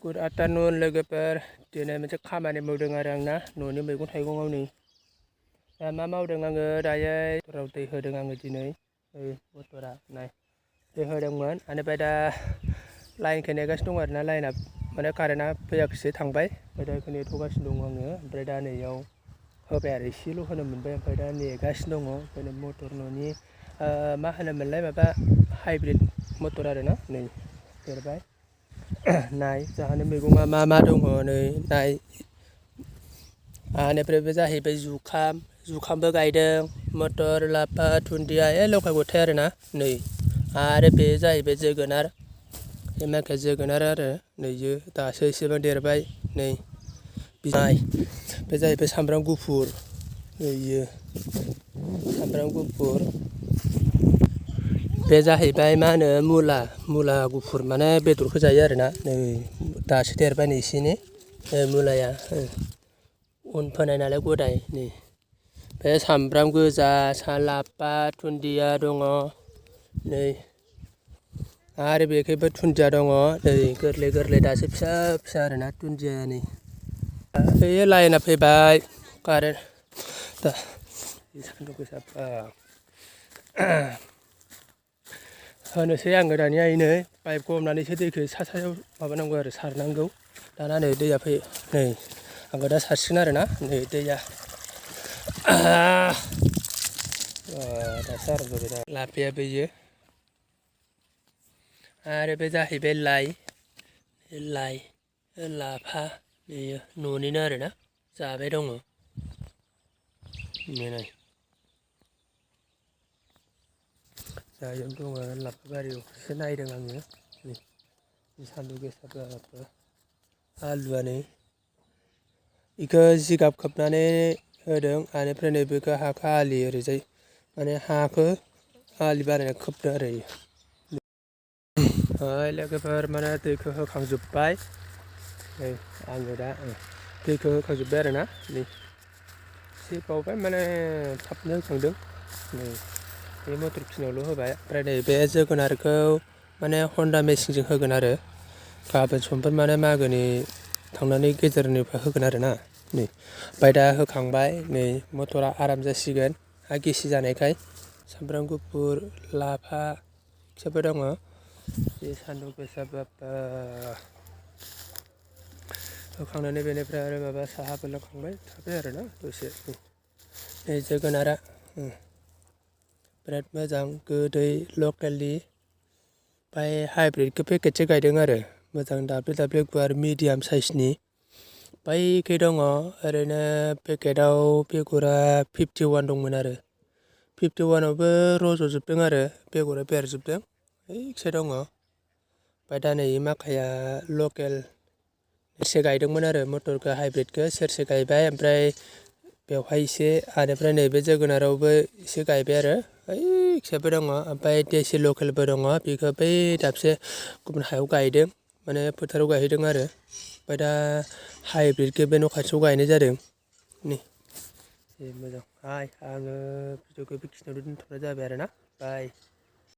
Good afternoon लोगोफोर दिनै मोनसे खामानि मावदों आरो आंना न'नि मैगं थाइगंआव नै मा मावदों आङो दायो मटराव दै होदों आङो दिनै मटरा नाय दै होदोंमोन ओमफ्राय दा लाइनखौ नेगासिनो दं आरोना लाइना माने कारेन्टआ फैयाखैसो थांबाय ओमफ्राय दा बेखौ नेथ'गासिनो दं आङो ओमफ्राय दा नैयाव होबाय आरो एसेल' होनो मोनबाय ओमफ्राय दा नेगासिनो दङ ओमफ्राय मटर न'नि मा होनोमोनलाय माबा हाइब्रिद मटर आरोना नै देरबाय नाय जाहानि मैगङा मा दङ नै नाय आनिफ्रायबो जाहैबाय जुखामबो गायदों मटर लाफा दुन्दिया लगाय गथाय आरोना नै आरो बे जाहैबाय जोगोनार बे माखाया जोगोनार आरो नैयो दासो एसेबां देरबाय नै नाय बे जाहैबाय सामब्राम गुफुर नैयो सामब्राम गुफुर बे जाहैबाय मा होनो मुला गुफुर माने बेदरखौ जायो आरोना नै दासो देरबाय नै एसेनो मुलाया उन फोनाय नालाय गदाय नै बे सामब्राम गोजा लाफा दुन्दिया दङ नै आरो बेखैबो दुन्दिया दङ नै गोरलै दासो फिसा आरोना दुन्दिया नै बे लाइना फैबाय कारेन्ट दा सान्दुं गोसा होनोसै आङो दानिया नै पाइपखौ हमनानैसो दैखौ सायाव माबानांगौ आरो सारनांगौ दाना नै दैया फै नै आङो दा सारसिगोन आरोना नै दैया दासो आराम जाबाय दा लाफाया बेयो आरो बे जाहैबाय लाइ लाफा बेयो न'निनो आरोना जाबाय दङ नै जायगायावनो दङ लाफा बारियाव एसे नायदों आङो नै सान्दुं गोसाब्लाबो आलुआ नै बेखौ जिगाब खोबनानै होदों बेनिफ्राय नैबेखौ हाखौ आलि ओरैजाय माने हाखौ आलि बानायना खोबदों आरो लोगोफोर माने दैखौ होखांजोब्बाय नै आङो दा दैखौ होखांजोब्बाय आरोना नै एसे बावबाय माने थाबनो होखांदों नै बे मटर खिनियावल' होबाय ओमफ्राय नै बे जोगोनारखौ माने हन्दा मेचिनजों होगोन आरो गाबोन समफोर माने मागोनि थांनानै गेजेरनिफ्राय होगोन आरोना नै ओमफ्राय दा होखांबाय नै मटरा आराम जासिगोन हा गिसि जानायखाय सामब्राम गुफुर लाफा फिसाबो दङ बे सान्दुं गोसाबाबो होखांनानै बेनिफ्राय आरो माबा साहाबो लोंखांबाय थाबाय आरोना दसे नै जोगोनारा बिराद मोजां गोदै लकेलनि ओमफ्राय हाइब्रिदखौ पेकेटसो गायदों आरो मोजां दाब्ले गुवार मिडियाम साइजनि बैखै दङ ओरैनो पेकेटाव बेगरा 51 दंमोन आरो 51आवबो रज'जोबदों आरो बेगरा बेरजोबदों एसे दङ ओमफ्राय दा नै माखाया लकेल सेरसे गायदोंमोन आरो मटरखौ हाइब्रिदखौ सेरसे गायबाय ओमफ्राय बेवहाय एसे आनिफ्राय नैबे जोगोनारावबो एसे गायबाय आरो फिसाबो दङ ओमफ्राय देसि लकेलबो दङ बेखौ बै दाबसे गुबुन हायाव गायदों माने फोथाराव गायहैदों आरो ओमफ्राय दा हाइब्रिदखौ बे न' खाथियाव गायनाय जादों नै मोजां आङो भिडिअखौ बेखिनियावनो दोनथ'नाय जाबाय आरोना बाय